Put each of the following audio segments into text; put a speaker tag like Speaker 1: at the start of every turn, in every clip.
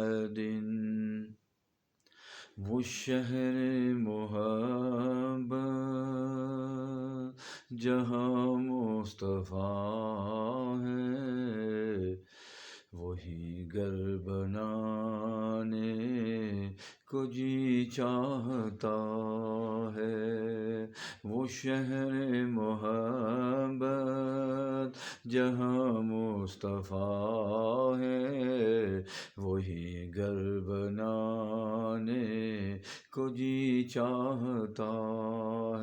Speaker 1: محمد، وہ شہر محبت جہاں مصطفیٰ ہے، وہی گھر بنانے کو جی چاہتا ہے۔ وہ شہر محبت جہاں مصطفیٰ ہے، وہی گھر بنانے کو جی چاہتا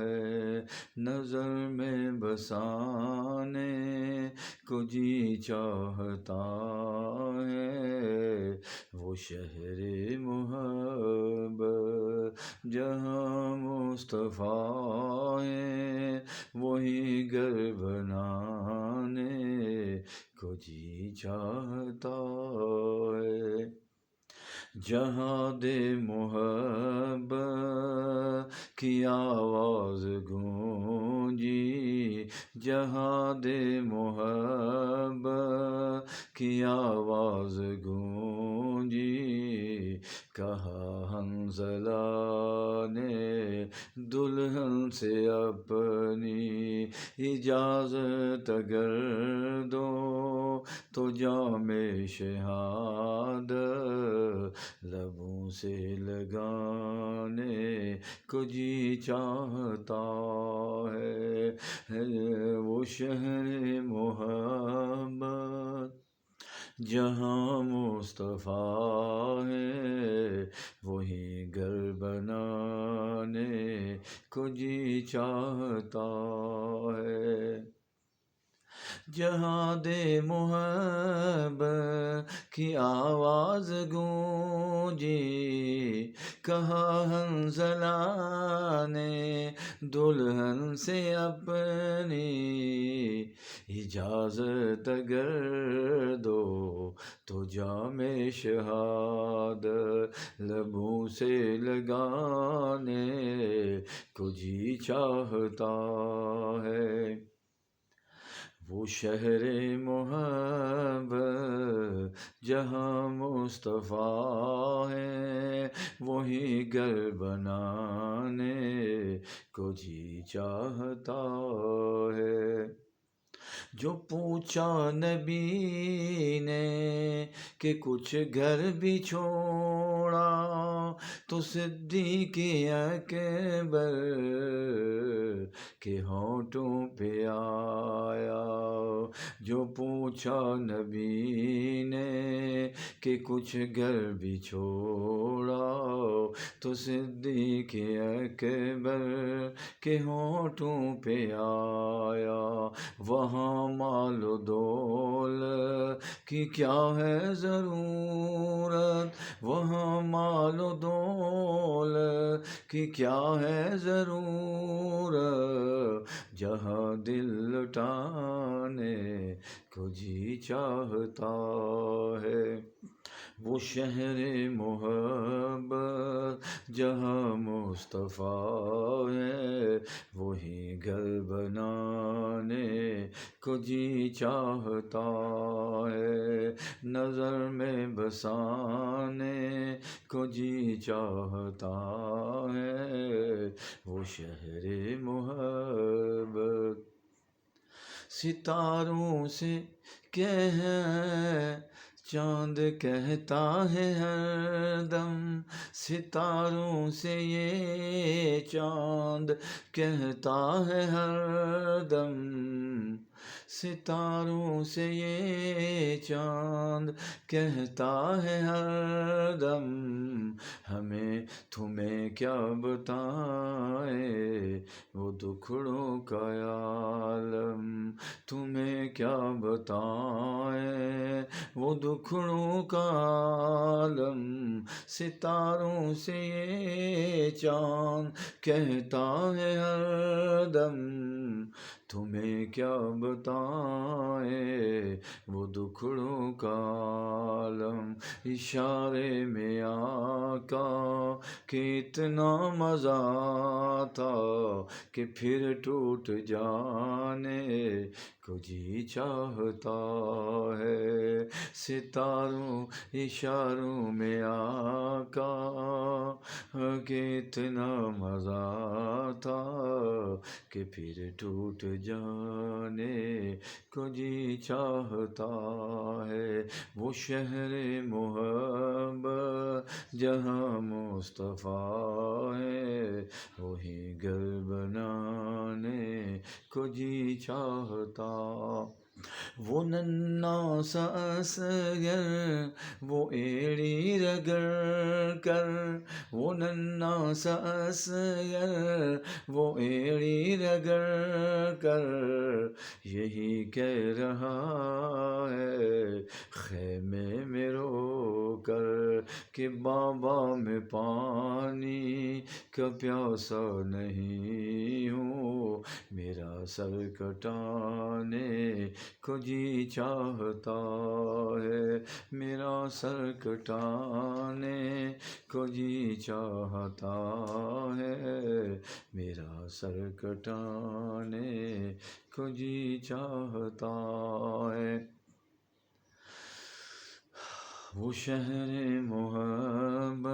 Speaker 1: ہے۔ نظر میں بسانے کو جی چاہتا ہے، وہ شہر محبت جہاں مصطفیٰ ہے، وہی گھر بنانے کو جی چاہتا ہے۔ جہاں دے محبت کی آواز گونجی، جہاں دے محبت کی آواز گونجی، کہا حنظلہ نے دلہن سے اپنی اجازت اگر دو تو جام شہادت لبوں سے لگانے کو جی چاہتا ہے۔ وہ شہر محبت جہاں مصطفیٰ ہے، وہی گھر بنانے کو جی چاہتا ہے۔ جہاں دے محبت کی آواز گونجی، کہا حنظلہ نے دلہن سے اپنی اجازت اگر دو تو جام شہادت لبوں سے لگانے کو جی چاہتا ہے۔ وہ شہر محبت جہاں مصطفیٰ ہے، وہی گھر بنانے کو جی چاہتا ہے۔ جو پوچھا نبی نے کہ کچھ گھر بھی چھوڑا، تو صدیق اکبر کے ہونٹوں پہ آیا۔ جو پوچھا نبی نے کہ کچھ گھر بھی چھوڑا، تو صدیق اکبر کے ہونٹوں پہ آیا۔ وہاں مال و دولت کی کیا ہے ضرورت، وہاں مال و دولت کی کیا ہے ضرورت، جہاں دل لٹانے کو جی چاہتا ہے۔ وہ شہر محبت جہاں مصطفیٰ ہے، وہی گھر بنانے کو جی چاہتا ہے۔ نظر میں بسانے کو جی چاہتا ہے، وہ شہر محبت۔ ستاروں سے کہہ چاند کہتا ہے ہر دم، ستاروں سے یہ چاند کہتا ہے ہر دم، ستاروں سے یہ چاند کہتا ہے ہر دم، ہمیں تمہیں کیا بتائیں وہ دکھڑوں کا عالم، تمہیں کیا بتائیں وہ دکھڑوں کا عالم، ستاروں سے یہ چاند کہتا ہے ہر دم، تمہیں کیا بتائیں وہ دکھڑوں کا عالم۔ اشارے میں آقا کہ اتنا مزہ تھا کہ پھر ٹوٹ جانے کو جی چاہتا ہے، ستاروں اشاروں میں آقا کتنا مزہ تھا کہ پھر ٹوٹ جانے کو جی چاہتا ہے، وہ شہر محبت جہاں مصطفیٰ ہے، وہی گھر بنانے کو جی چاہتا، وہ ننھا سا اصغر وہ ایڑی رگڑ کر، وہ ننھا سا اصغر وہ ایڑی رگڑ کر یہی کہہ رہا ہے خیمے میں رو کر کہ بابا میں پانی کا پیاسا نہیں ہوں، میرا سر کٹانے کو جی چاہتا ہے، میرا سر کٹانے کو جی چاہتا ہے، میرا سر کٹانے کو جی چاہتا ہے، وہ شہر محبت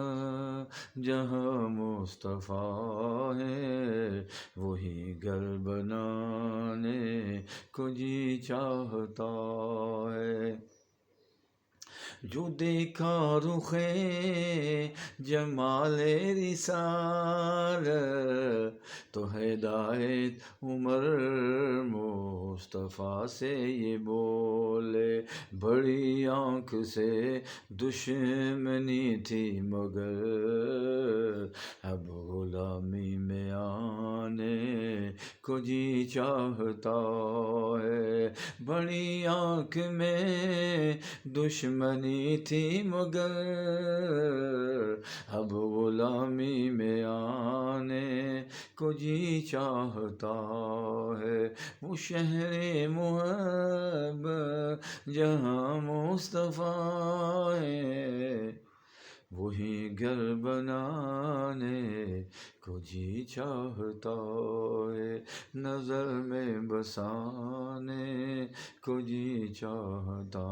Speaker 1: جہاں مصطفیٰ ہے، وہی گھر بنانے کو جی چاہتا ہے، جو دیکھا رخ جمال رسالت تو ہدایت عمر مصطفیٰ سے یہ بولے، بڑی آنکھ سے دشمنی تھی مگر اب غلامی میں آنے کو جی چاہتا ہے، بڑی آنکھ میں دشمنی تھی مگر اب غلامی میں آنے کو جی چاہتا ہے، وہ شہر محبت جہاں مصطفیٰ ہے، وہی گھر بنانے کو جی چاہتا ہے، نظر میں بسانے کو جی چاہتا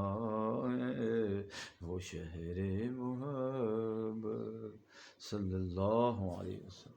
Speaker 1: ہے، وہ شہر محبت صلی اللہ علیہ وسلم۔